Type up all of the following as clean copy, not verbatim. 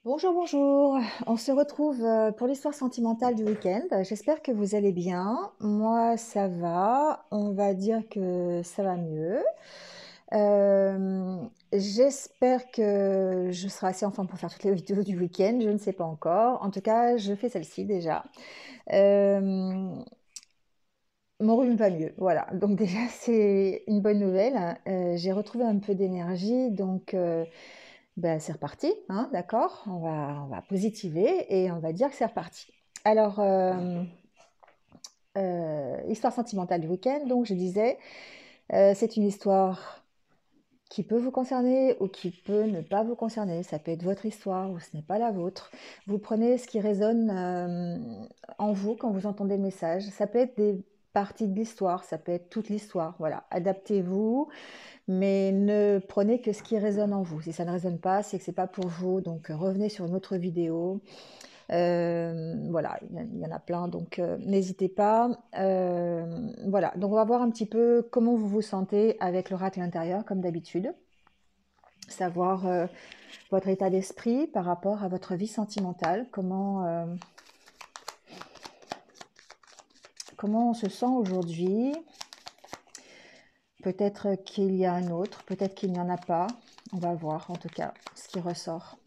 Bonjour, bonjour. On se retrouve pour l'histoire sentimentale du week-end. J'espère que vous allez bien. Moi, ça va. On va dire que ça va mieux. J'espère que je serai assez en forme pour faire toutes les vidéos du week-end. Je ne sais pas encore. En tout cas, je fais celle-ci déjà. Euh, Mon rhume va mieux. Voilà. Donc déjà, c'est une bonne nouvelle. J'ai retrouvé un peu d'énergie. Donc, ben, c'est reparti, hein, d'accord? On va positiver et on va dire que c'est reparti. Alors, histoire sentimentale du week-end, donc je disais, c'est une histoire qui peut vous concerner ou qui peut ne pas vous concerner. Ça peut être votre histoire ou ce n'est pas la vôtre. Vous prenez ce qui résonne en vous quand vous entendez le message. Ça peut être des parties de l'histoire, ça peut être toute l'histoire. Voilà, adaptez-vous, mais ne prenez que ce qui résonne en vous. Si ça ne résonne pas, c'est que c'est pas pour vous. Donc revenez sur une autre vidéo. Voilà, il y en a plein, donc n'hésitez pas. Voilà, donc on va voir un petit peu comment vous vous sentez avec l'oracle intérieur, comme d'habitude. Savoir votre état d'esprit par rapport à votre vie sentimentale, comment on se sent aujourd'hui. Peut-être qu'il y a un autre, peut-être qu'il n'y en a pas. On va voir en tout cas ce qui ressort.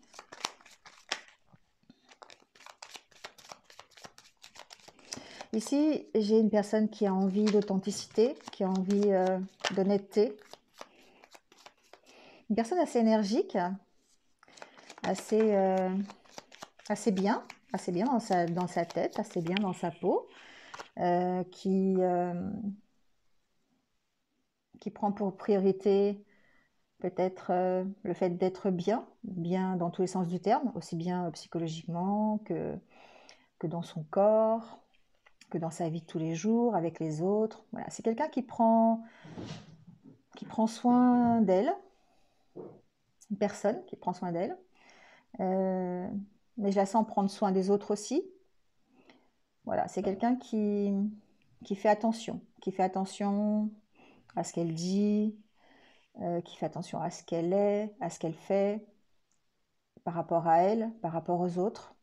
Ici, j'ai une personne qui a envie d'authenticité, qui a envie d'honnêteté. Une personne assez énergique, assez, assez bien dans sa tête, assez bien dans sa peau, euh, qui, euh, qui prend pour priorité peut-être le fait d'être bien, bien dans tous les sens du terme, aussi bien psychologiquement que dans son corps, que dans sa vie de tous les jours, avec les autres. Voilà. C'est quelqu'un qui prend soin d'elle, une personne qui prend soin d'elle. Euh, mais je la sens prendre soin des autres aussi. Voilà, c'est quelqu'un qui fait attention à ce qu'elle dit, qui fait attention à ce qu'elle est, à ce qu'elle fait, par rapport à elle, par rapport aux autres.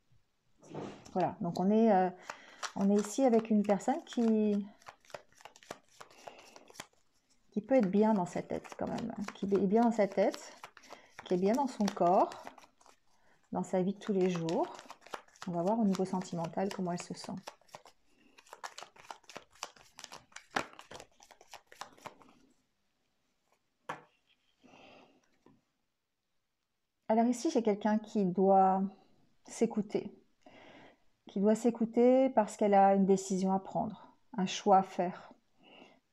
Voilà, donc on est ici avec une personne qui peut être bien dans sa tête quand même, qui est bien dans sa tête, qui est bien dans son corps, dans sa vie de tous les jours. On va voir au niveau sentimental comment elle se sent. Alors ici, j'ai quelqu'un s'écouter, qui doit s'écouter parce qu'elle a une décision à prendre, un choix à faire.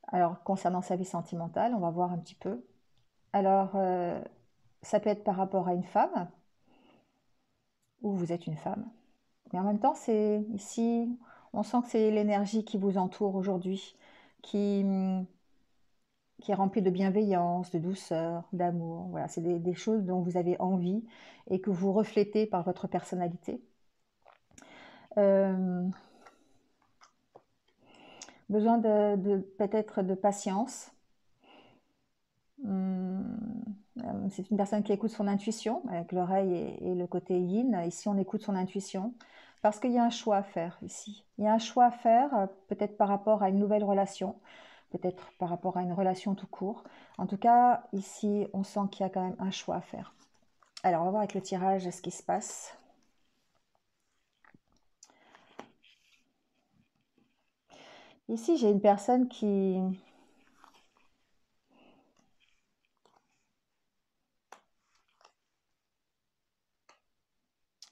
Alors, concernant sa vie sentimentale, on va voir un petit peu. Alors, ça peut être par rapport à une femme, ou vous êtes une femme. Mais en même temps, c'est ici, on sent que c'est l'énergie qui vous entoure aujourd'hui, qui, qui est remplie de bienveillance, de douceur, d'amour. Voilà, c'est des choses dont vous avez envie et que vous reflétez par votre personnalité. Euh, Besoin peut-être de patience. C'est une personne qui écoute son intuition, avec l'oreille et le côté yin. Ici, on écoute son intuition parce qu'il y a un choix à faire ici. Il y a un choix à faire, peut-être par rapport à une nouvelle relation, peut-être par rapport à une relation tout court. En tout cas, ici, on sent qu'il y a quand même un choix à faire. Alors, on va voir avec le tirage ce qui se passe. Ici, j'ai une personne qui...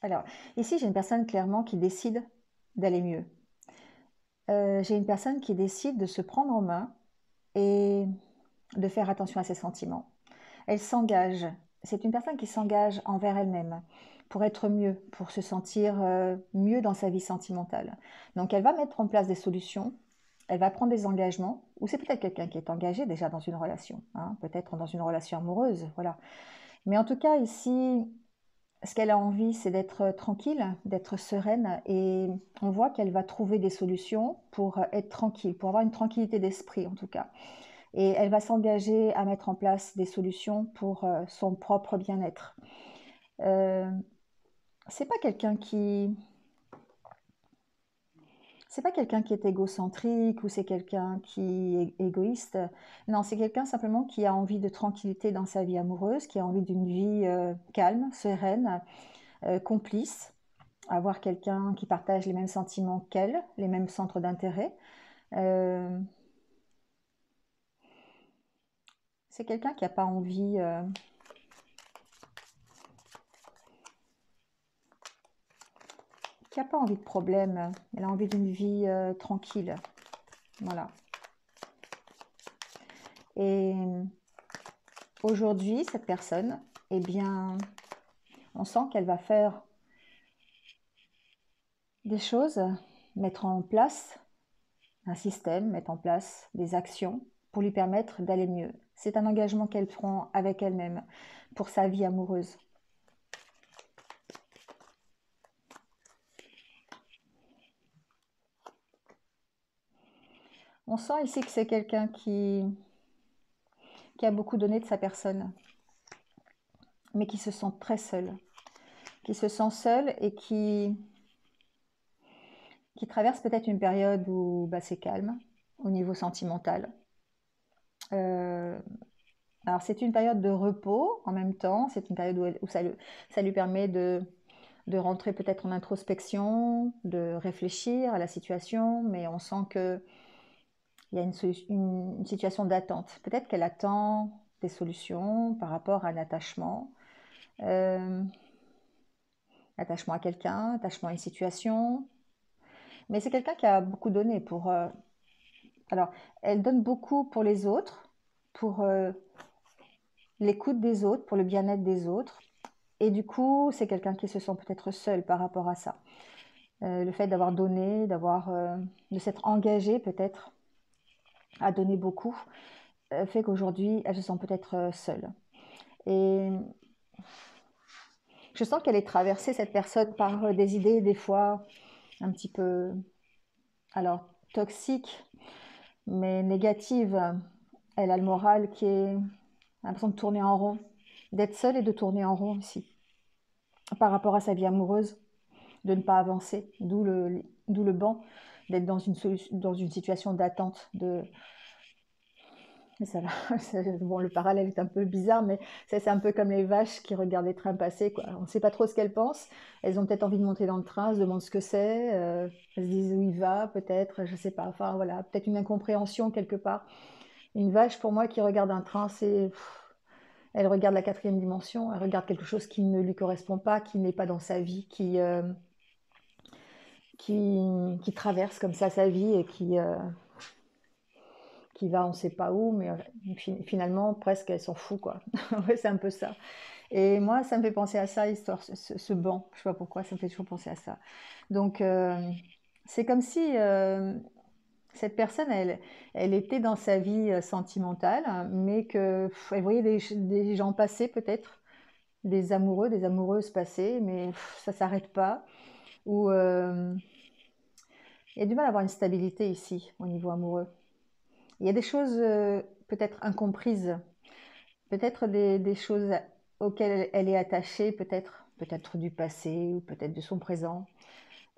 Alors, ici, j'ai une personne clairement qui décide d'aller mieux. J'ai une personne qui décide de se prendre en main et de faire attention à ses sentiments. Elle s'engage. C'est une personne qui s'engage envers elle-même pour être mieux, pour se sentir mieux dans sa vie sentimentale. Donc elle va mettre en place des solutions, elle va prendre des engagements, ou c'est peut-être quelqu'un qui est engagé déjà dans une relation, hein, peut-être dans une relation amoureuse, voilà. Mais en tout cas ici, ce qu'elle a envie, c'est d'être tranquille, d'être sereine, et on voit qu'elle va trouver des solutions pour être tranquille, pour avoir une tranquillité d'esprit en tout cas. Et elle va s'engager à mettre en place des solutions pour son propre bien-être. Euh, c'est pas quelqu'un qui c'est pas quelqu'un qui est égocentrique ou c'est quelqu'un qui est égoïste. Non, c'est quelqu'un simplement qui a envie de tranquillité dans sa vie amoureuse, qui a envie d'une vie calme, sereine, complice, avoir quelqu'un qui partage les mêmes sentiments qu'elle, les mêmes centres d'intérêt. Euh, c'est quelqu'un qui n'a pas envie, qui a pas envie de problème. Elle a envie d'une vie tranquille. Voilà. Et aujourd'hui, cette personne, eh bien, on sent qu'elle va faire des choses, mettre en place un système, mettre en place des actions pour lui permettre d'aller mieux. C'est un engagement qu'elle prend avec elle-même pour sa vie amoureuse. On sent ici que c'est quelqu'un qui a beaucoup donné de sa personne, mais qui se sent très seul, qui se sent seul et qui traverse peut-être une période où bah, c'est calme au niveau sentimental. Euh, alors c'est une période de repos en même temps, c'est une période où ça lui permet de rentrer peut-être en introspection, de réfléchir à la situation, mais on sent qu'il y a une situation d'attente. Peut-être qu'elle attend des solutions par rapport à un attachement, euh, attachement à quelqu'un, attachement à une situation, mais c'est quelqu'un qui a beaucoup donné pour... alors, elle donne beaucoup pour les autres, pour l'écoute des autres, pour le bien-être des autres, et du coup, c'est quelqu'un qui se sent peut-être seul par rapport à ça. Le fait d'avoir donné, de s'être engagé peut-être à donner beaucoup, fait qu'aujourd'hui, elle se sent peut-être seule. Et je sens qu'elle est traversée, cette personne, par des idées, des fois, un petit peu, alors, toxiques, mais négatives. Elle a le moral qui est l'impression de tourner en rond, d'être seule et de tourner en rond ici, par rapport à sa vie amoureuse, de ne pas avancer, d'où le banc, d'être dans une situation d'attente, ça va. Bon, le parallèle est un peu bizarre, mais c'est un peu comme les vaches qui regardent les trains passer, quoi. On ne sait pas trop ce qu'elles pensent. Elles ont peut-être envie de monter dans le train, se demandent ce que c'est, elles se disent où il va, peut-être, je ne sais pas. Enfin, voilà, peut-être une incompréhension quelque part. Une vache, pour moi, qui regarde un train, elle regarde la quatrième dimension, elle regarde quelque chose qui ne lui correspond pas, qui n'est pas dans sa vie, qui traverse comme ça sa vie et qui va on sait pas où, mais finalement presque elle s'en fout quoi. Ouais, c'est un peu ça. Et moi ça me fait penser à ça, histoire ce banc, je sais pas pourquoi, ça me fait toujours penser à ça. Donc c'est comme si cette personne elle était dans sa vie sentimentale, mais que elle voyait des gens passer peut-être, des amoureux, des amoureuses passer, mais ça s'arrête pas. Ou il y a du mal à avoir une stabilité ici au niveau amoureux. Il y a des choses peut-être incomprises, peut-être des choses auxquelles elle est attachée, peut-être du passé ou peut-être de son présent,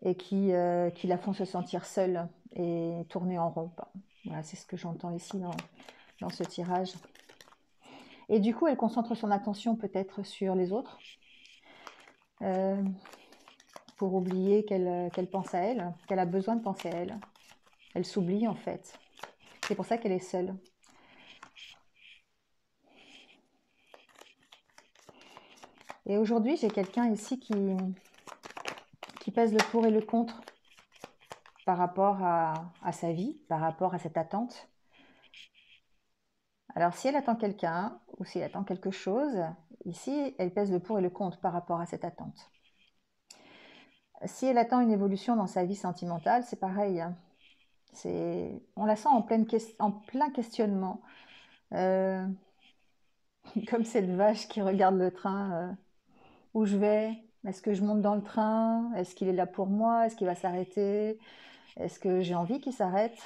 et qui la font se sentir seule et tourner en rond. Voilà, c'est ce que j'entends ici dans ce tirage. Et du coup, elle concentre son attention peut-être sur les autres, euh, pour oublier qu'elle pense à elle, qu'elle a besoin de penser à elle. Elle s'oublie en fait. C'est pour ça qu'elle est seule. Et aujourd'hui, j'ai quelqu'un ici qui pèse le pour et le contre par rapport à sa vie, par rapport à cette attente. Alors, si elle attend quelqu'un ou si elle attend quelque chose, ici, elle pèse le pour et le contre par rapport à cette attente. Si elle attend une évolution dans sa vie sentimentale, c'est pareil. On la sent en plein questionnement. Euh, Comme cette vache qui regarde le train, où je vais, est-ce que je monte dans le train, est-ce qu'il est là pour moi, est-ce qu'il va s'arrêter, est-ce que j'ai envie qu'il s'arrête,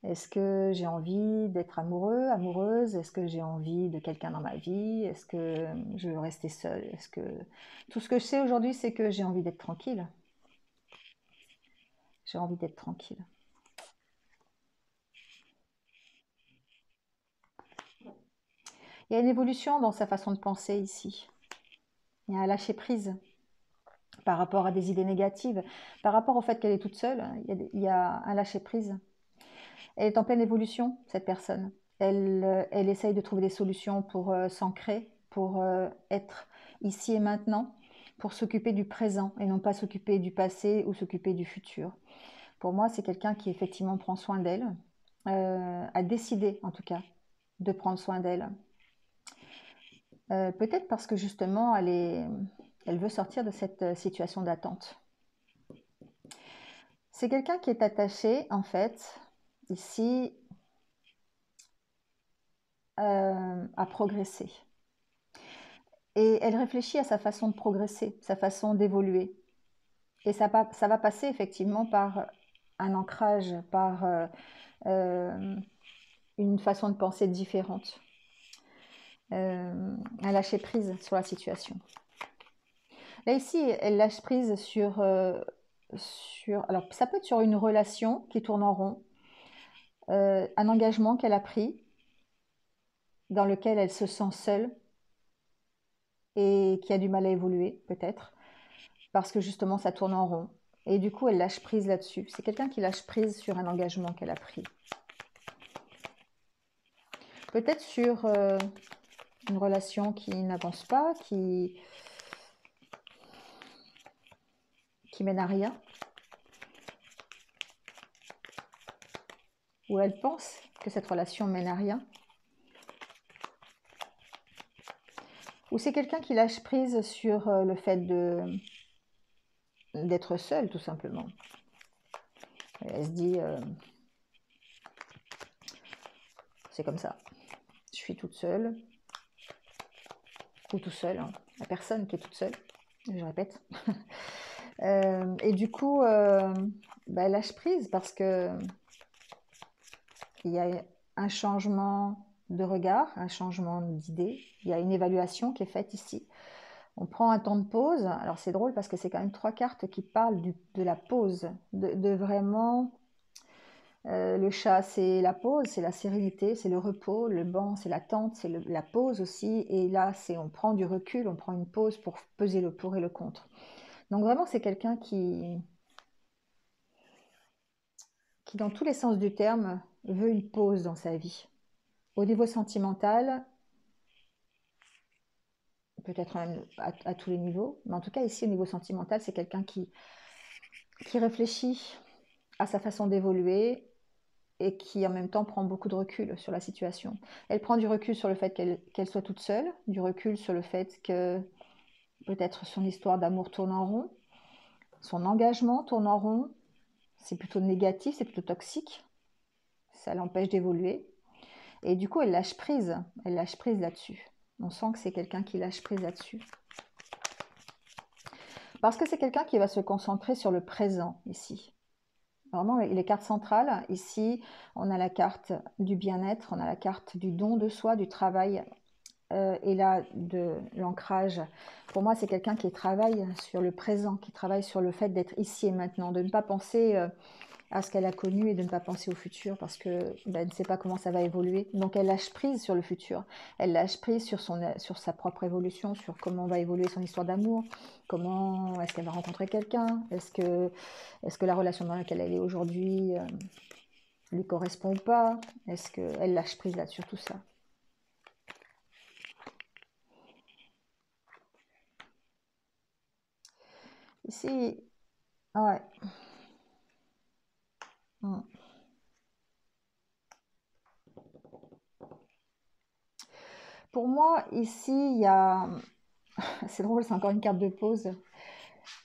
Est-ce que j'ai envie d'être amoureux, amoureuse? Est-ce que j'ai envie de quelqu'un dans ma vie? Est-ce que je veux rester seule? Tout ce que je sais aujourd'hui, c'est que j'ai envie d'être tranquille. J'ai envie d'être tranquille. Il y a une évolution dans sa façon de penser ici. Il y a un lâcher prise par rapport à des idées négatives, par rapport au fait qu'elle est toute seule. Il y a un lâcher prise. Elle est en pleine évolution, cette personne. Elle essaye de trouver des solutions pour s'ancrer, pour être ici et maintenant, pour s'occuper du présent et non pas s'occuper du passé ou s'occuper du futur. Pour moi, c'est quelqu'un qui effectivement prend soin d'elle, a décidé en tout cas de prendre soin d'elle. Peut-être parce que justement, elle veut sortir de cette situation d'attente. C'est quelqu'un qui est attaché, en fait, ici, à progresser. Et elle réfléchit à sa façon de progresser, sa façon d'évoluer. Et ça va passer effectivement par un ancrage, par une façon de penser différente, un lâcher prise sur la situation. Là ici, elle lâche prise alors ça peut être sur une relation qui tourne en rond, un engagement qu'elle a pris, dans lequel elle se sent seule et qui a du mal à évoluer peut-être, parce que justement ça tourne en rond. Et du coup, elle lâche prise là-dessus. C'est quelqu'un qui lâche prise sur un engagement qu'elle a pris. Peut-être sur une relation qui n'avance pas, qui mène à rien, ou elle pense que cette relation mène à rien. Ou c'est quelqu'un qui lâche prise sur le fait d'être seule, tout simplement. Et elle se dit, c'est comme ça. Je suis toute seule, ou tout seul, hein. La personne qui est toute seule, je répète. Et du coup, elle lâche prise parce que il y a un changement de regard, un changement d'idée, il y a une évaluation qui est faite ici. On prend un temps de pause. Alors c'est drôle parce que c'est quand même 3 cartes qui parlent de la pause, de vraiment... le chat, c'est la pause, c'est la sérénité, c'est le repos. Le banc, c'est la tente, c'est la pause aussi. Et là, on prend du recul, on prend une pause pour peser le pour et le contre. Donc vraiment, c'est quelqu'un qui, dans tous les sens du terme, veut une pause dans sa vie. Au niveau sentimental, peut-être même à tous les niveaux, mais en tout cas ici, au niveau sentimental, c'est quelqu'un qui réfléchit à sa façon d'évoluer et qui en même temps prend beaucoup de recul sur la situation. Elle prend du recul sur le fait qu'elle soit toute seule, du recul sur le fait que peut-être son histoire d'amour tourne en rond, son engagement tourne en rond, c'est plutôt négatif, c'est plutôt toxique, ça l'empêche d'évoluer. Et du coup, elle lâche prise là-dessus. On sent que c'est quelqu'un qui lâche prise là-dessus. Parce que c'est quelqu'un qui va se concentrer sur le présent ici. Vraiment, les cartes centrales, ici, on a la carte du bien-être, on a la carte du don de soi, du travail, et là, de l'ancrage. Pour moi, c'est quelqu'un qui travaille sur le présent, qui travaille sur le fait d'être ici et maintenant, de ne pas penser à ce qu'elle a connu et de ne pas penser au futur parce que elle ne sait pas comment ça va évoluer. Donc elle lâche prise sur le futur, elle lâche prise sur sa propre évolution, sur comment va évoluer son histoire d'amour, comment est-ce qu'elle va rencontrer quelqu'un, est-ce que la relation dans laquelle elle est aujourd'hui lui correspond ou pas, est-ce qu'elle lâche prise là sur tout ça. Ici, ouais. Mm. Pour moi, ici, il y a... C'est drôle, c'est encore une carte de pause.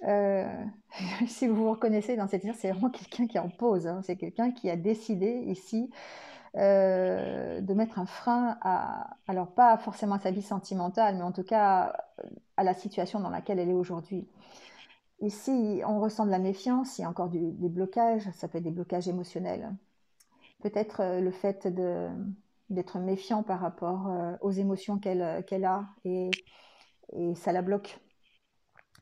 Euh, si vous vous reconnaissez dans cette histoire, c'est vraiment quelqu'un qui est en pause, hein. C'est quelqu'un qui a décidé ici de mettre un frein alors pas forcément à sa vie sentimentale, mais en tout cas à la situation dans laquelle elle est aujourd'hui. Ici, on ressent de la méfiance, il y a encore des blocages, ça peut être des blocages émotionnels. peut-être le fait d'être méfiant par rapport aux émotions qu'elle a et ça la bloque.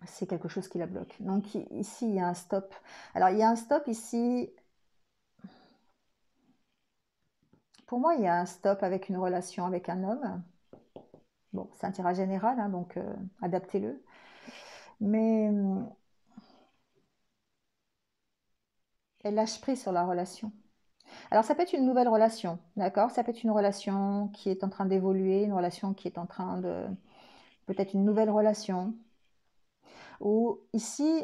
C'est quelque chose qui la bloque. Donc ici, il y a un stop. Alors, il y a un stop ici. Pour moi, il y a un stop avec une relation avec un homme. Bon, c'est un tirage général, hein, donc adaptez-le. Mais elle lâche prise sur la relation. Alors, ça peut être une nouvelle relation, d'accord? Ça peut être une relation qui est en train d'évoluer, une relation qui est en train de... Peut-être une nouvelle relation. Ou ici,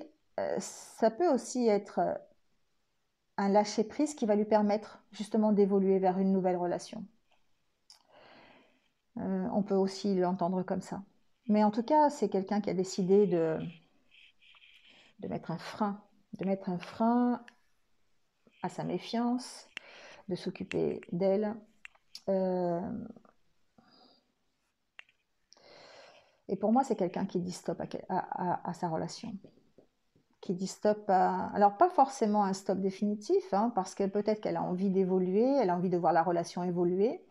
ça peut aussi être un lâcher-prise qui va lui permettre justement d'évoluer vers une nouvelle relation. On peut aussi l'entendre comme ça. Mais en tout cas, c'est quelqu'un qui a décidé de mettre un frein, de mettre un frein à sa méfiance, de s'occuper d'elle. Et pour moi, c'est quelqu'un qui dit stop à sa relation. Qui dit stop à... Alors, pas forcément un stop définitif, hein, parce que peut-être qu'elle a envie d'évoluer, elle a envie de voir la relation évoluer,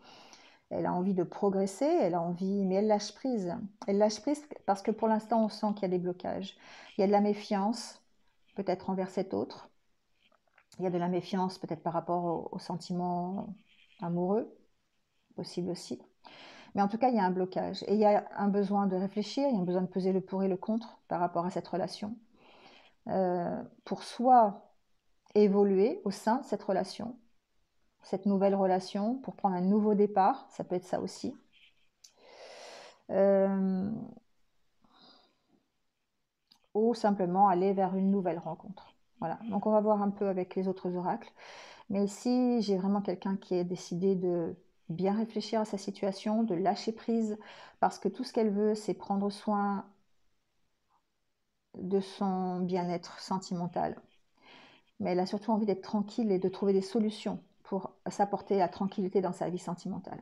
elle a envie de progresser, elle a envie... Mais elle lâche prise. Elle lâche prise parce que pour l'instant, on sent qu'il y a des blocages. Il y a de la méfiance, peut-être envers cet autre. Il y a de la méfiance peut-être par rapport aux sentiments amoureux, possible aussi. Mais en tout cas, il y a un blocage. Et il y a un besoin de réfléchir, il y a un besoin de peser le pour et le contre par rapport à cette relation. Pour soit évoluer au sein de cette relation, cette nouvelle relation, pour prendre un nouveau départ, ça peut être ça aussi. Ou simplement aller vers une nouvelle rencontre. Voilà, donc on va voir un peu avec les autres oracles. Mais ici, j'ai vraiment quelqu'un qui a décidé de bien réfléchir à sa situation, de lâcher prise, parce que tout ce qu'elle veut, c'est prendre soin de son bien-être sentimental. Mais elle a surtout envie d'être tranquille et de trouver des solutions pour s'apporter la tranquillité dans sa vie sentimentale.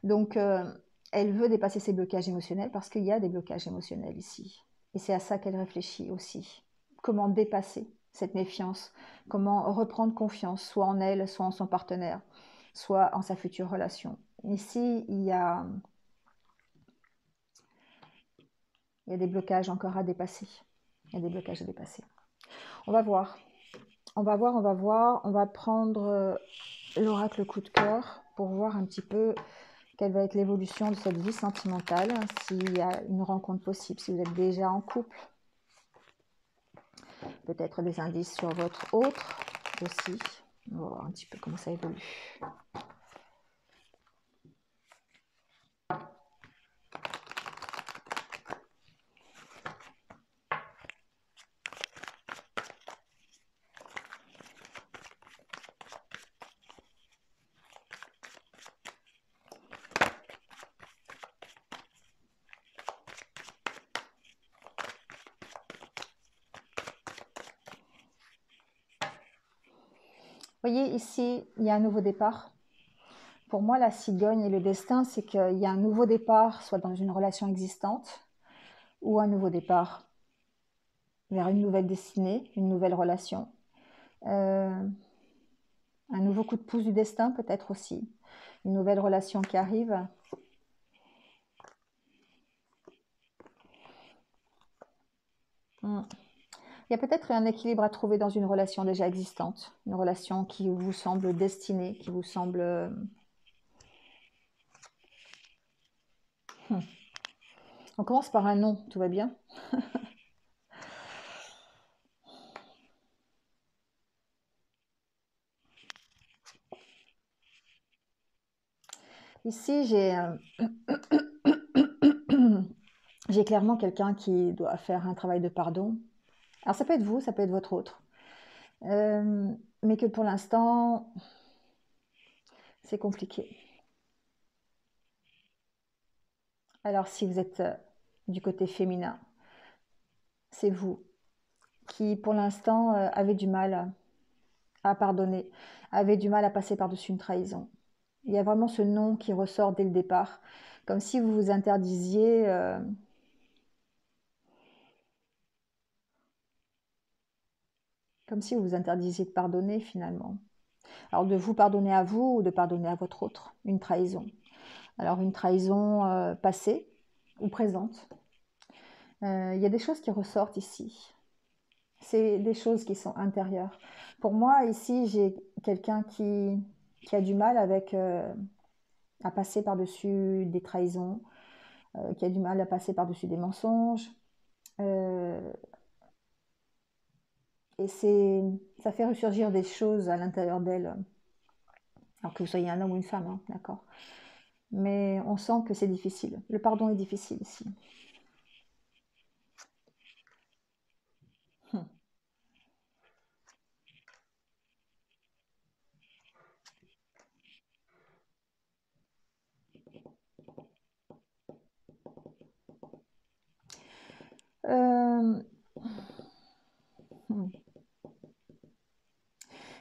Donc, elle veut dépasser ses blocages émotionnels parce qu'il y a des blocages émotionnels ici. Et c'est à ça qu'elle réfléchit aussi. Comment dépasser cette méfiance? Comment reprendre confiance, soit en elle, soit en son partenaire, soit en sa future relation? Ici, il y a des blocages encore à dépasser. Il y a des blocages à dépasser. On va voir. On va voir, on va voir. On va prendre l'oracle coup de cœur pour voir un petit peu quelle va être l'évolution de cette vie sentimentale, s'il y a une rencontre possible, si vous êtes déjà en couple. Peut-être des indices sur votre autre aussi. On va voir un petit peu comment ça évolue. Vous voyez, ici, il y a un nouveau départ. Pour moi, la cigogne et le destin, c'est qu'il y a un nouveau départ, soit dans une relation existante, ou un nouveau départ vers une nouvelle destinée, une nouvelle relation. Un nouveau coup de pouce du destin, peut-être aussi. Une nouvelle relation qui arrive. Il y a peut-être un équilibre à trouver dans une relation déjà existante, une relation qui vous semble destinée, qui vous semble... On commence par un non, tout va bien. Ici, j'ai clairement quelqu'un qui doit faire un travail de pardon. Alors ça peut être vous, ça peut être votre autre. Mais que pour l'instant, c'est compliqué. Alors si vous êtes du côté féminin, c'est vous qui pour l'instant avez du mal à pardonner, avez du mal à passer par-dessus une trahison. Il y a vraiment ce non qui ressort dès le départ, comme si vous vous interdisiez de pardonner finalement. Alors de vous pardonner à vous ou de pardonner à votre autre, une trahison. Alors une trahison passée ou présente. Il y a des choses qui ressortent ici. C'est des choses qui sont intérieures. Pour moi, ici, j'ai quelqu'un qui a du mal avec à passer par-dessus des trahisons, qui a du mal à passer par-dessus des mensonges. Euh, et ça fait ressurgir des choses à l'intérieur d'elle, alors que vous soyez un homme ou une femme, hein, d'accord. Mais on sent que c'est difficile. Le pardon est difficile ici. Hmm. Euh, hmm.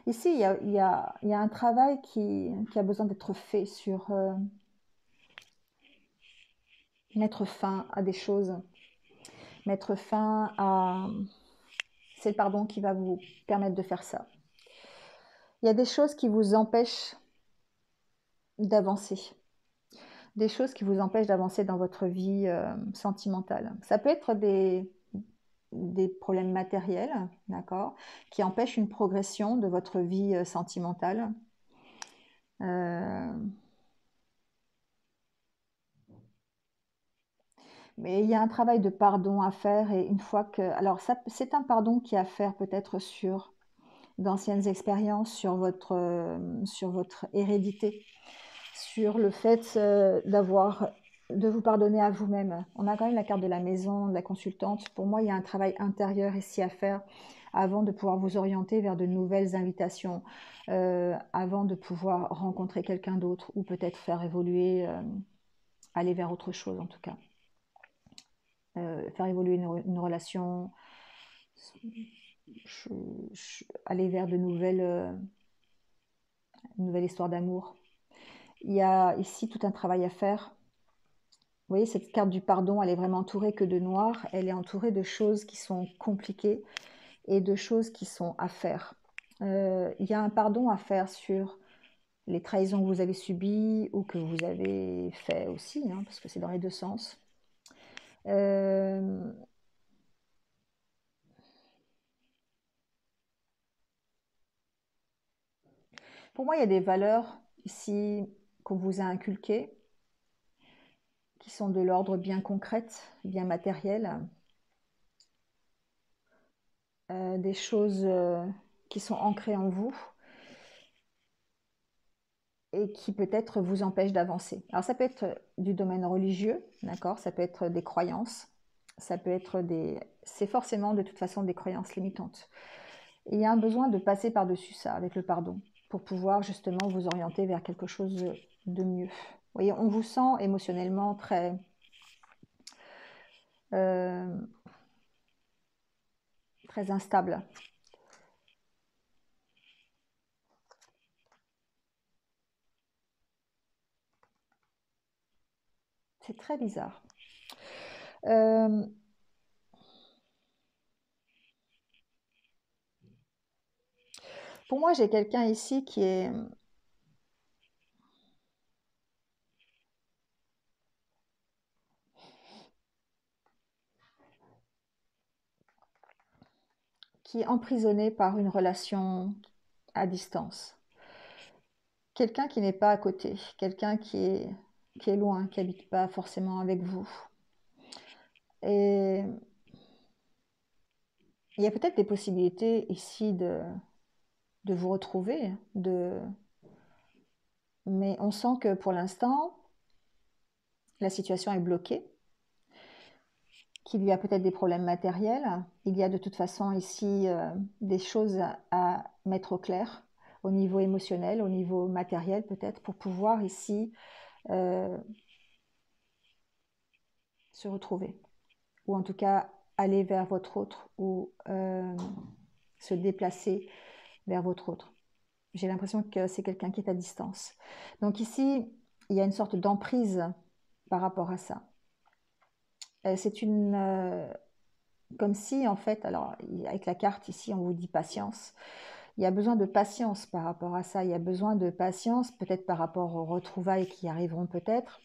Ici, il y a un travail qui a besoin d'être fait sur mettre fin à des choses, mettre fin à... C'est le pardon qui va vous permettre de faire ça. Il y a des choses qui vous empêchent d'avancer, des choses qui vous empêchent d'avancer dans votre vie sentimentale. Ça peut être des problèmes matériels, d'accord, qui empêchent une progression de votre vie sentimentale. Euh, mais il y a un travail de pardon à faire et une fois que... Alors, c'est un pardon qui est à faire peut-être sur d'anciennes expériences, sur votre hérédité, sur le fait de vous pardonner à vous-même. On a quand même la carte de la maison, de la consultante. Pour moi, il y a un travail intérieur ici à faire avant de pouvoir vous orienter vers de nouvelles invitations, avant de pouvoir rencontrer quelqu'un d'autre ou peut-être faire évoluer, aller vers autre chose en tout cas. Faire évoluer une relation, aller vers une nouvelle histoire d'amour. Il y a ici tout un travail à faire. Vous voyez, cette carte du pardon, elle est vraiment entourée que de noir. Elle est entourée de choses qui sont compliquées et de choses qui sont à faire. Il y a un pardon à faire sur les trahisons que vous avez subies ou que vous avez fait aussi, hein, parce que c'est dans les deux sens. Euh, pour moi, il y a des valeurs ici qu'on vous a inculquées, qui sont de l'ordre bien concrète, bien matériel, des choses qui sont ancrées en vous et qui peut-être vous empêchent d'avancer. Alors ça peut être du domaine religieux, d'accord, ça peut être des croyances, ça peut être des... C'est forcément de toute façon des croyances limitantes. Et il y a un besoin de passer par-dessus ça avec le pardon pour pouvoir justement vous orienter vers quelque chose de mieux. Vous voyez, on vous sent émotionnellement euh, très instable. C'est très bizarre. Euh, pour moi, j'ai quelqu'un ici qui est emprisonné par une relation à distance. Quelqu'un qui n'est pas à côté, quelqu'un qui est loin, qui habite pas forcément avec vous. Et il y a peut-être des possibilités ici de vous retrouver, mais on sent que pour l'instant, la situation est bloquée, qu'il y a peut-être des problèmes matériels. Il y a de toute façon ici des choses à mettre au clair au niveau émotionnel, au niveau matériel peut-être, pour pouvoir ici euh, se retrouver. Ou en tout cas aller vers votre autre ou se déplacer vers votre autre. J'ai l'impression que c'est quelqu'un qui est à distance. Donc ici, il y a une sorte d'emprise par rapport à ça. C'est une... comme si, en fait, alors avec la carte ici, on vous dit patience. Il y a besoin de patience par rapport à ça. Il y a besoin de patience, peut-être par rapport aux retrouvailles qui arriveront peut-être.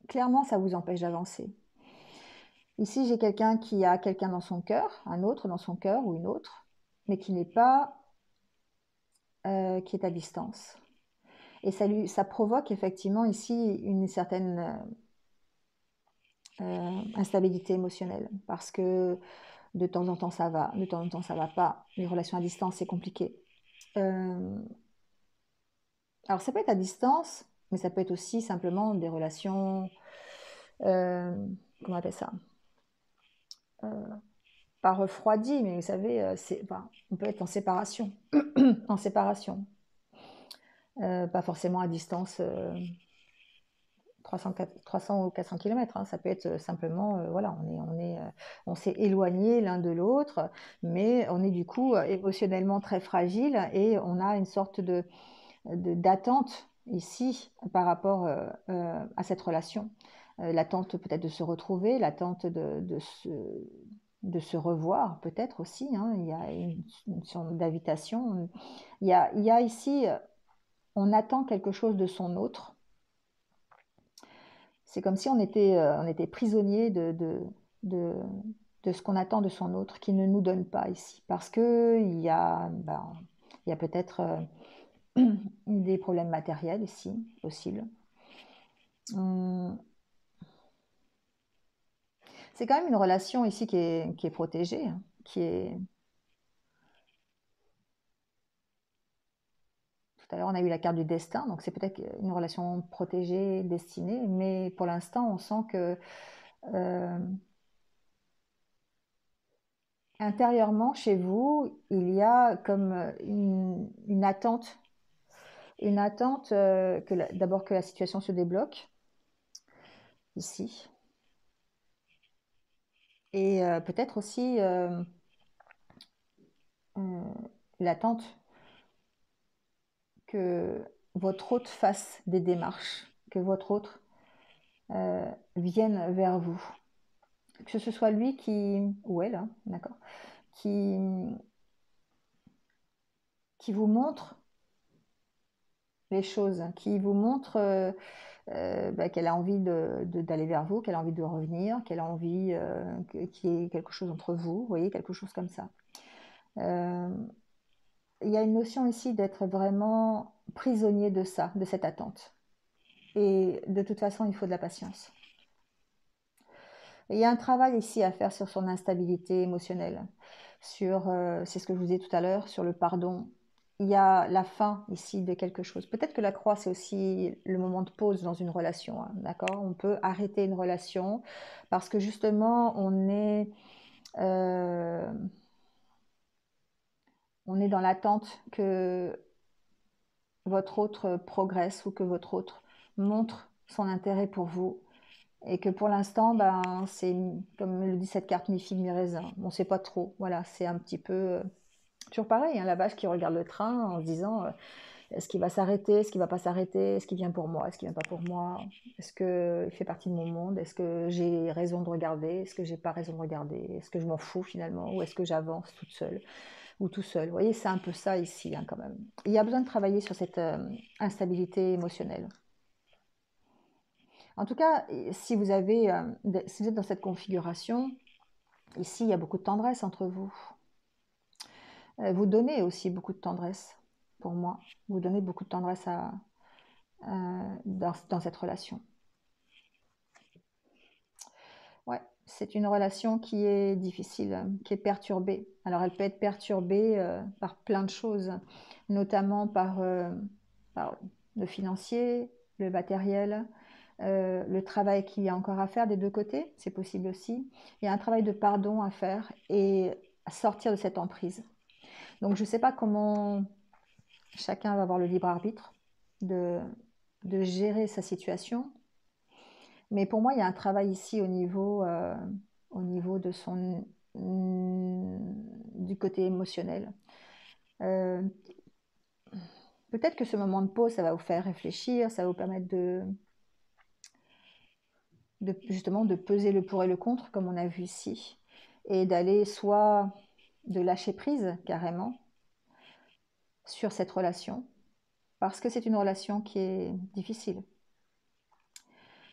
Clairement, ça vous empêche d'avancer. Ici, j'ai quelqu'un qui a quelqu'un dans son cœur, un autre dans son cœur ou une autre, mais qui n'est pas, qui est à distance. Et ça provoque effectivement ici une certaine instabilité émotionnelle, parce que de temps en temps ça va, de temps en temps ça va pas. Les relations à distance, c'est compliqué. Alors ça peut être à distance, mais ça peut être aussi simplement des relations, comment on appelle ça, pas refroidies, mais vous savez, enfin, on peut être en séparation, en séparation, pas forcément à distance 300 ou 400 km, hein. Ça peut être simplement, voilà, on s'est éloigné l'un de l'autre, mais on est du coup émotionnellement très fragile et on a une sorte d'attente ici par rapport à cette relation. L'attente peut-être de se retrouver, l'attente de se revoir peut-être aussi, hein. Il y a une sorte d'invitation. Il y a ici, on attend quelque chose de son autre. C'est comme si on était prisonnier de ce qu'on attend de son autre, qui ne nous donne pas ici. Parce qu'il y a, il y a peut-être des problèmes matériels ici, possibles. C'est quand même une relation ici qui est protégée, hein, qui est... Tout à l'heure, on a eu la carte du destin, donc c'est peut-être une relation protégée, destinée, mais pour l'instant, on sent que intérieurement, chez vous, il y a comme une attente d'abord que la situation se débloque ici, et peut-être aussi l'attente que votre hôte fasse des démarches, que votre hôte vienne vers vous, que ce soit lui ou elle, hein, d'accord, qui, qui vous montre les choses, qui vous montre qu'elle a envie d'aller vers vous, qu'elle a envie de revenir, qu'elle a envie qu'il y ait quelque chose entre vous, vous voyez, quelque chose comme ça. Il y a une notion ici d'être vraiment prisonnier de ça, de cette attente. Et de toute façon, il faut de la patience. Et il y a un travail ici à faire sur son instabilité émotionnelle, c'est ce que je vous disais tout à l'heure, sur le pardon. Il y a la fin ici de quelque chose. Peut-être que la croix, c'est aussi le moment de pause dans une relation, hein, d'accord? On peut arrêter une relation parce que justement, on est dans l'attente que votre autre progresse ou que votre autre montre son intérêt pour vous. Et que pour l'instant, c'est comme le dit cette carte mi-figue mi-raisin. On ne sait pas trop. Voilà, c'est un petit peu toujours pareil, hein, la vache qui regarde le train en se disant est-ce qu'il va s'arrêter, est-ce qu'il ne va pas s'arrêter, est-ce qu'il vient pour moi, est-ce qu'il ne vient pas pour moi, est-ce qu'il fait partie de mon monde, est-ce que j'ai raison de regarder, est-ce que j'ai pas raison de regarder, est-ce que je m'en fous finalement, ou est-ce que j'avance toute seule ou tout seul. Vous voyez, c'est un peu ça ici, hein, quand même. Il y a besoin de travailler sur cette instabilité émotionnelle. En tout cas, si vous êtes dans cette configuration, ici, il y a beaucoup de tendresse entre vous. Vous donnez aussi beaucoup de tendresse, pour moi. Vous donnez beaucoup de tendresse dans cette relation. Ouais, c'est une relation qui est difficile, qui est perturbée. Alors, elle peut être perturbée par plein de choses, notamment par le financier, le matériel, le travail qu'il y a encore à faire des deux côtés, c'est possible aussi. Il y a un travail de pardon à faire et à sortir de cette emprise. Donc je ne sais pas comment chacun va avoir le libre arbitre de, de gérer sa situation, mais pour moi il y a un travail ici au niveau de du côté émotionnel. Euh, Peut-être que ce moment de pause, ça va vous faire réfléchir, ça va vous permettre justement de peser le pour et le contre, comme on a vu ici. et d'aller soit de lâcher prise carrément sur cette relation, parce que c'est une relation qui est difficile.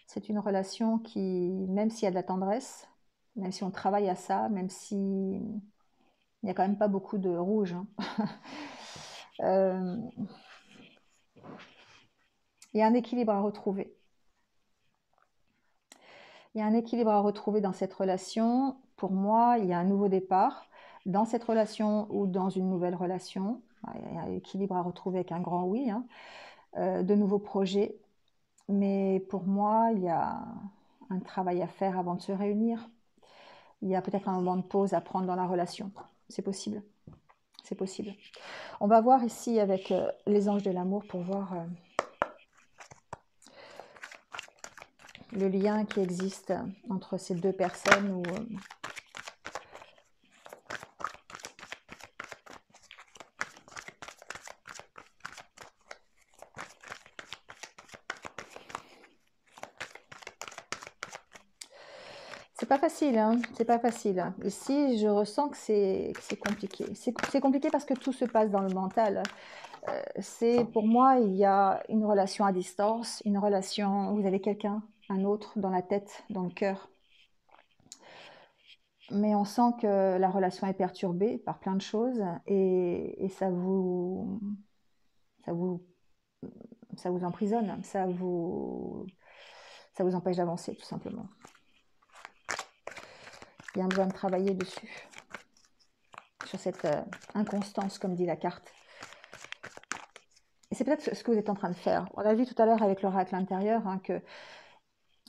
C'est une relation qui, même s'il y a de la tendresse, même si on travaille à ça, même si il n'y a quand même pas beaucoup de rouge, hein. Il y a un équilibre à retrouver. Il y a un équilibre à retrouver dans cette relation. Pour moi, il y a un nouveau départ dans cette relation ou dans une nouvelle relation. Il y a un équilibre à retrouver avec un grand oui, hein. De nouveaux projets. Mais pour moi, il y a un travail à faire avant de se réunir. Il y a peut-être un moment de pause à prendre dans la relation. C'est possible. C'est possible. On va voir ici avec les anges de l'amour pour voir le lien qui existe entre ces deux personnes. Où, c'est pas facile, hein, c'est pas facile. Ici, je ressens que c'est compliqué. C'est compliqué parce que tout se passe dans le mental. Pour moi, il y a une relation à distance, une relation, vous avez quelqu'un, un autre dans la tête, dans le cœur. Mais on sent que la relation est perturbée par plein de choses et ça vous, ça vous emprisonne, ça vous empêche d'avancer tout simplement. Il y a un besoin de travailler dessus, sur cette inconstance, comme dit la carte. Et c'est peut-être ce que vous êtes en train de faire. On a vu tout à l'heure avec l'oracle intérieur, hein, que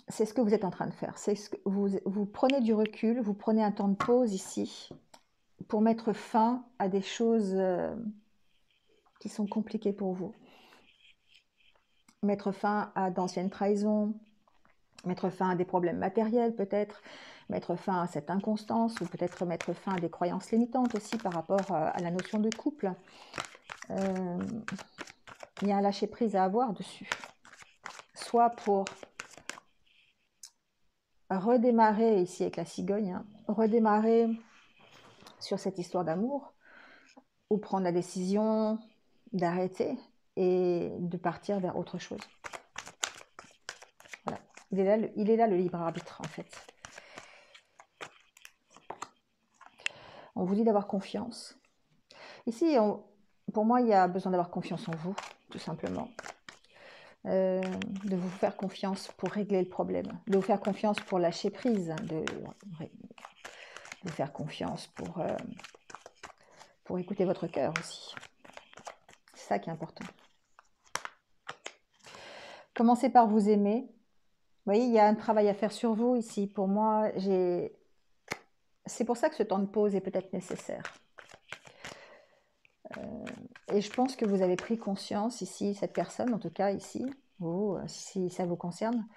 c'est ce que vous êtes en train de faire. C'est ce que vous prenez du recul, vous prenez un temps de pause ici pour mettre fin à des choses qui sont compliquées pour vous. Mettre fin à d'anciennes trahisons, mettre fin à des problèmes matériels peut-être, mettre fin à cette inconstance ou peut-être mettre fin à des croyances limitantes aussi par rapport à la notion de couple. Il y a un lâcher-prise à avoir dessus. Soit pour redémarrer ici avec la cigogne, hein, redémarrer sur cette histoire d'amour ou prendre la décision d'arrêter et de partir vers autre chose. Voilà. Il est là le libre arbitre en fait. On vous dit d'avoir confiance. Ici, pour moi, il y a besoin d'avoir confiance en vous, tout simplement. De vous faire confiance pour régler le problème, de vous faire confiance pour lâcher prise, de vous faire confiance pour écouter votre cœur aussi. C'est ça qui est important. Commencez par vous aimer. Vous voyez, il y a un travail à faire sur vous ici. Pour moi, c'est pour ça que ce temps de pause est peut-être nécessaire. Et je pense que vous avez pris conscience ici, cette personne, en tout cas ici, vous, si ça vous concerne,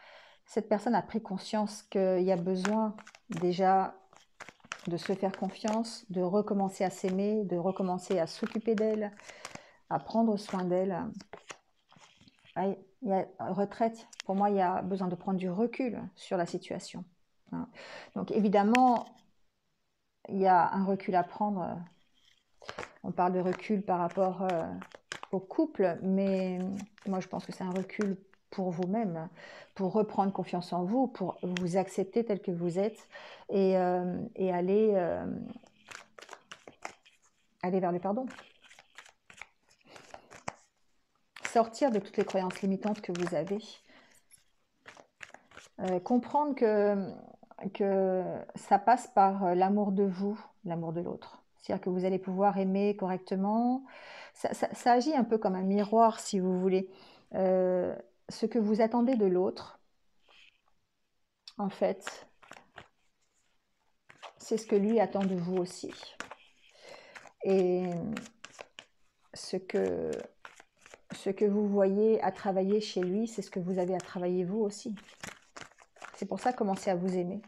cette personne a pris conscience qu'il y a besoin déjà de se faire confiance, de recommencer à s'aimer, de recommencer à s'occuper d'elle, à prendre soin d'elle. Il y a retraite, pour moi, il y a besoin de prendre du recul sur la situation. Donc évidemment, il y a un recul à prendre. On parle de recul par rapport au couple, mais moi je pense que c'est un recul pour vous-même, pour reprendre confiance en vous, pour vous accepter tel que vous êtes et aller vers le pardon. Sortir de toutes les croyances limitantes que vous avez. Comprendre que ça passe par l'amour de vous, l'amour de l'autre. C'est-à-dire que vous allez pouvoir aimer correctement. Ça agit un peu comme un miroir, si vous voulez. Ce que vous attendez de l'autre, en fait, c'est ce que lui attend de vous aussi. Et ce que vous voyez à travailler chez lui, c'est ce que vous avez à travailler vous aussi. C'est pour ça, commencez à vous aimer.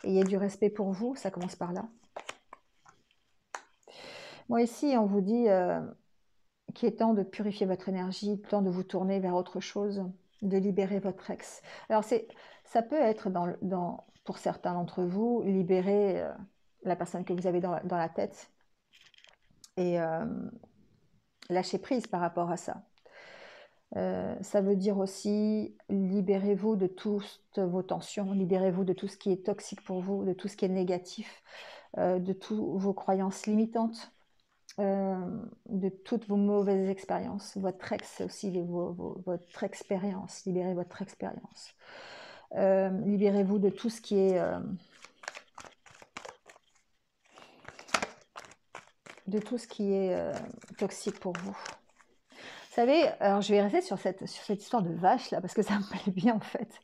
Ayez du respect pour vous, ça commence par là. Moi ici, on vous dit qu'il est temps de purifier votre énergie, temps de vous tourner vers autre chose, de libérer votre ex. Alors ça peut être pour certains d'entre vous, libérer la personne que vous avez dans la tête et lâcher prise par rapport à ça. Ça veut dire aussi, libérez-vous de toutes vos tensions, libérez-vous de tout ce qui est toxique pour vous, de tout ce qui est négatif, de toutes vos croyances limitantes, de toutes vos mauvaises expériences. Votre ex aussi, votre expérience, libérez votre expérience. Libérez-vous de tout ce qui est... toxique pour vous. Vous savez, alors je vais rester sur cette histoire de vache là, parce que ça me plaît bien en fait.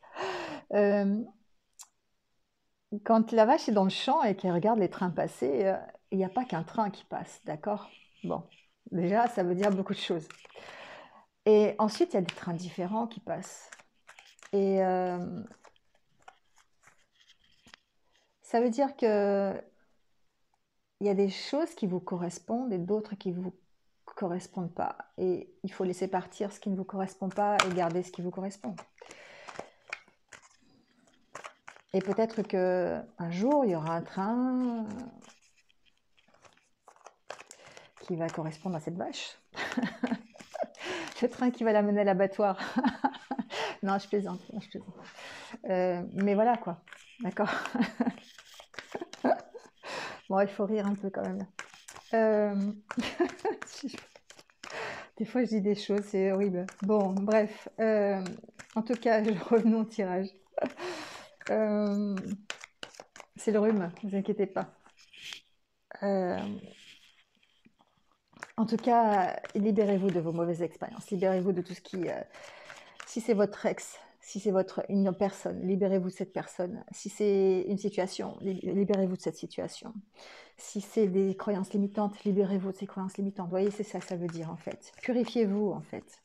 Quand la vache est dans le champ et qu'elle regarde les trains passer, il n'y a pas qu'un train qui passe, d'accord? Bon, déjà, ça veut dire beaucoup de choses. Et ensuite, il y a des trains différents qui passent. Et ça veut dire que il y a des choses qui vous correspondent et d'autres qui vous correspondent pas. Et il faut laisser partir ce qui ne vous correspond pas et garder ce qui vous correspond. Et peut-être qu'un jour, il y aura un train qui va correspondre à cette vache. Le train qui va l'amener à l'abattoir. Non, je plaisante. Non, je plaisante. Mais voilà quoi. D'accord. Bon, il faut rire un peu quand même. Des fois, je dis des choses, c'est horrible. Bon, bref. En tout cas, revenons au tirage. C'est le rhume, ne vous inquiétez pas. En tout cas, libérez-vous de vos mauvaises expériences. Libérez-vous de tout ce qui... si c'est votre ex, si c'est une personne, libérez-vous de cette personne. Si c'est une situation, libérez-vous de cette situation. Si c'est des croyances limitantes, libérez-vous de ces croyances limitantes. Vous voyez, c'est ça, ça veut dire en fait. Purifiez-vous en fait.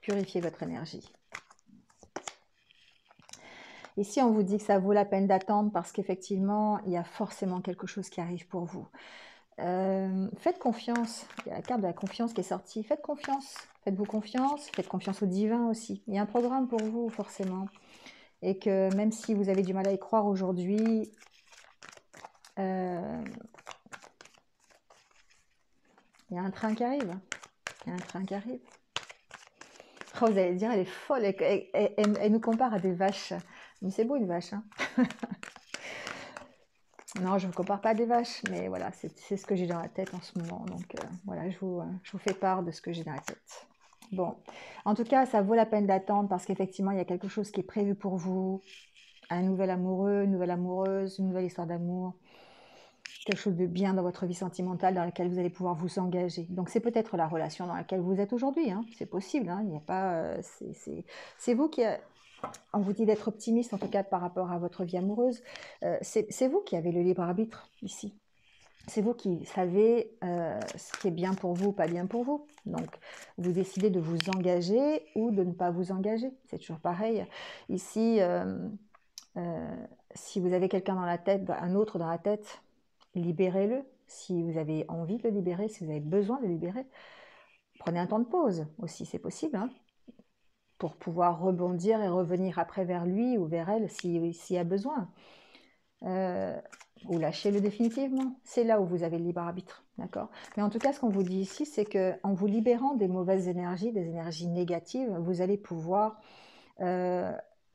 Purifiez votre énergie. Ici, on vous dit que ça vaut la peine d'attendre parce qu'effectivement, il y a forcément quelque chose qui arrive pour vous. Faites confiance. Il y a la carte de la confiance qui est sortie. Faites confiance. Faites-vous confiance. Faites confiance au divin aussi. Il y a un programme pour vous, forcément. Et que même si vous avez du mal à y croire aujourd'hui, il y a un train qui arrive. Il y a un train qui arrive. Oh, vous allez dire, elle est folle. Elle nous compare à des vaches. Mais c'est beau, une vache. Hein. Non, je ne me compare pas à des vaches. Mais voilà, c'est ce que j'ai dans la tête en ce moment. Donc voilà, je vous fais part de ce que j'ai dans la tête. Bon, en tout cas, ça vaut la peine d'attendre parce qu'effectivement, il y a quelque chose qui est prévu pour vous. Un nouvel amoureux, une nouvelle amoureuse, une nouvelle histoire d'amour. Quelque chose de bien dans votre vie sentimentale dans laquelle vous allez pouvoir vous engager. Donc, c'est peut-être la relation dans laquelle vous êtes aujourd'hui. Hein. C'est possible. Hein. Il n'y a pas... c'est vous qui... On vous dit d'être optimiste, en tout cas, par rapport à votre vie amoureuse. C'est vous qui avez le libre arbitre ici. C'est vous qui savez ce qui est bien pour vous ou pas bien pour vous. Donc, vous décidez de vous engager ou de ne pas vous engager. C'est toujours pareil. Ici, si vous avez quelqu'un dans la tête, un autre dans la tête, libérez-le. Si vous avez envie de le libérer, si vous avez besoin de le libérer, prenez un temps de pause aussi, c'est possible, hein, pour pouvoir rebondir et revenir après vers lui ou vers elle s'il y a besoin. Ou lâchez-le définitivement. C'est là où vous avez le libre arbitre, d'accord? Mais en tout cas, ce qu'on vous dit ici, c'est qu'en vous libérant des mauvaises énergies, des énergies négatives, vous allez pouvoir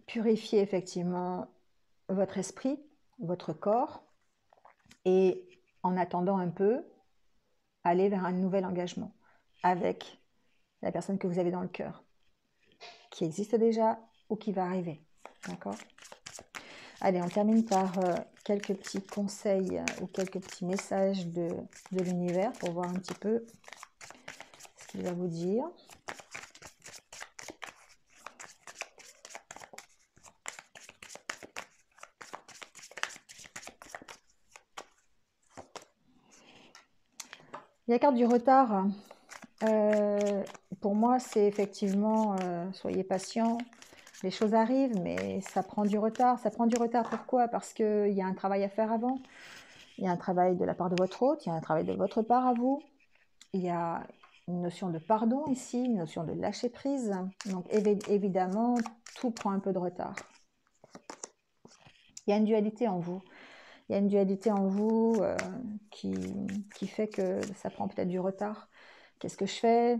purifier effectivement votre esprit, votre corps, et en attendant un peu, aller vers un nouvel engagement avec la personne que vous avez dans le cœur, qui existe déjà ou qui va arriver, d'accord? Allez, on termine par quelques petits conseils ou quelques petits messages de l'univers pour voir un petit peu ce qu'il va vous dire. Il y a la carte du retard. Pour moi, c'est effectivement, soyez patient. Les choses arrivent, mais ça prend du retard. Ça prend du retard pourquoi? Parce qu'il y a un travail à faire avant. Il y a un travail de la part de votre hôte, il y a un travail de votre part à vous. Il y a une notion de pardon ici, une notion de lâcher prise. Donc évidemment, tout prend un peu de retard. Il y a une dualité en vous. Il y a une dualité en vous qui fait que ça prend peut-être du retard. Qu'est-ce que je fais?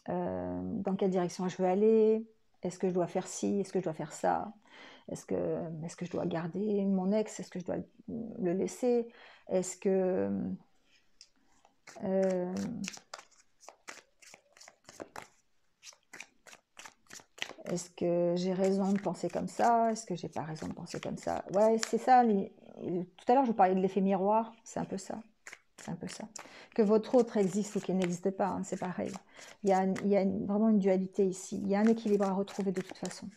Dans quelle direction je veux aller? Est-ce que je dois faire ci? Est-ce que je dois faire ça? Est-ce que je dois garder mon ex? Est-ce que je dois le laisser? Est-ce que... est-ce que j'ai raison de penser comme ça? Est-ce que j'ai pas raison de penser comme ça? Ouais, c'est ça. Tout à l'heure, je vous parlais de l'effet miroir. C'est un peu ça. C'est un peu ça. Que votre autre existe ou qu'il n'existe pas, hein, c'est pareil. Il y a vraiment une dualité ici. Il y a un équilibre à retrouver de toute façon.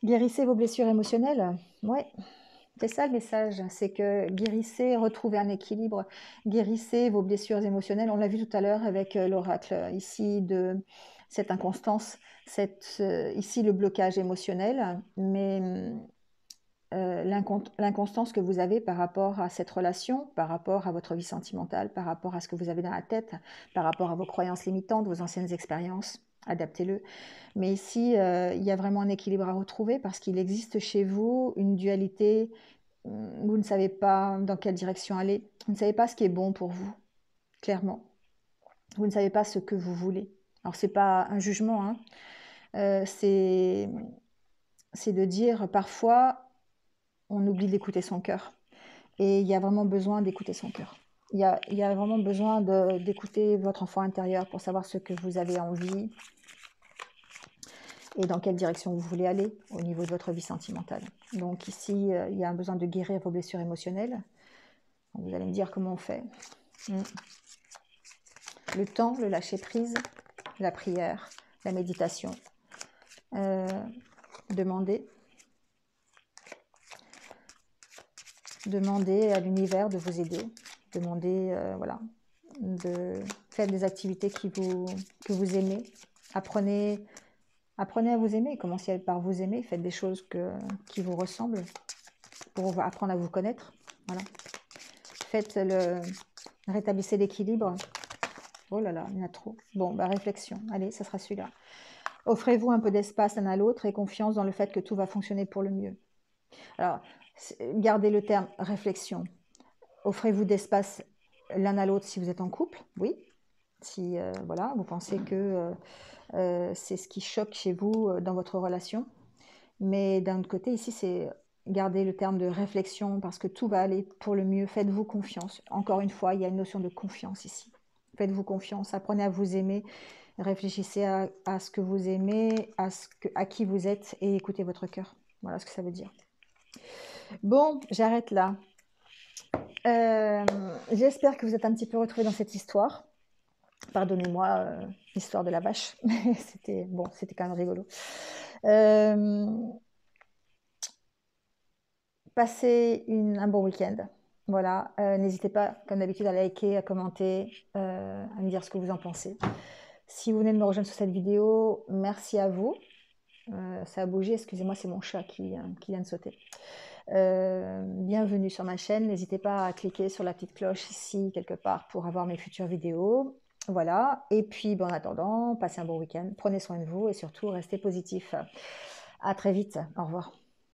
Guérissez vos blessures émotionnelles. Ouais, c'est ça le message. C'est que guérissez, retrouvez un équilibre. Guérissez vos blessures émotionnelles. On l'a vu tout à l'heure avec l'oracle ici de cette inconstance, ici le blocage émotionnel, mais l'inconstance que vous avez par rapport à cette relation, par rapport à votre vie sentimentale, par rapport à ce que vous avez dans la tête, par rapport à vos croyances limitantes, vos anciennes expériences, adaptez-le. Mais ici, il y a vraiment un équilibre à retrouver parce qu'il existe chez vous une dualité. Vous ne savez pas dans quelle direction aller. Vous ne savez pas ce qui est bon pour vous, clairement. Vous ne savez pas ce que vous voulez. Alors, ce n'est pas un jugement, hein. C'est de dire parfois on oublie d'écouter son cœur. Et il y a vraiment besoin d'écouter son cœur. Il y a vraiment besoin d'écouter votre enfant intérieur pour savoir ce que vous avez envie et dans quelle direction vous voulez aller au niveau de votre vie sentimentale. Donc ici, il y a un besoin de guérir vos blessures émotionnelles. Vous allez me dire comment on fait. Le temps, le lâcher-prise, la prière, la méditation. Demandez à l'univers de vous aider. Demandez, voilà, faites des activités que vous aimez. Apprenez à vous aimer. Commencez par vous aimer. Faites des choses qui vous ressemblent pour apprendre à vous connaître. Voilà. Rétablissez l'équilibre. Oh là là, il y en a trop. Bon, réflexion. Allez, ça sera celui-là. Offrez-vous un peu d'espace l'un à l'autre et confiance dans le fait que tout va fonctionner pour le mieux. Alors, gardez le terme réflexion. Offrez-vous d'espace l'un à l'autre si vous êtes en couple, oui. Si voilà, vous pensez que c'est ce qui choque chez vous dans votre relation. Mais d'un autre côté, ici, c'est garder le terme de réflexion parce que tout va aller pour le mieux. Faites-vous confiance. Encore une fois, il y a une notion de confiance ici. Faites-vous confiance, apprenez à vous aimer, réfléchissez à ce que vous aimez, à qui vous êtes et écoutez votre cœur. Voilà ce que ça veut dire. Bon, j'arrête là. J'espère que vous êtes un petit peu retrouvés dans cette histoire. Pardonnez-moi, l'histoire de la vache. C'était quand même rigolo. Passez un bon week-end. Voilà, n'hésitez pas, comme d'habitude, à liker, à commenter, à me dire ce que vous en pensez. Si vous venez de me rejoindre sur cette vidéo, merci à vous. Ça a bougé, excusez-moi, c'est mon chat qui vient de sauter. Bienvenue sur ma chaîne. N'hésitez pas à cliquer sur la petite cloche ici, quelque part, pour avoir mes futures vidéos. Voilà, et puis en attendant, passez un bon week-end, prenez soin de vous et surtout restez positif. À très vite, au revoir.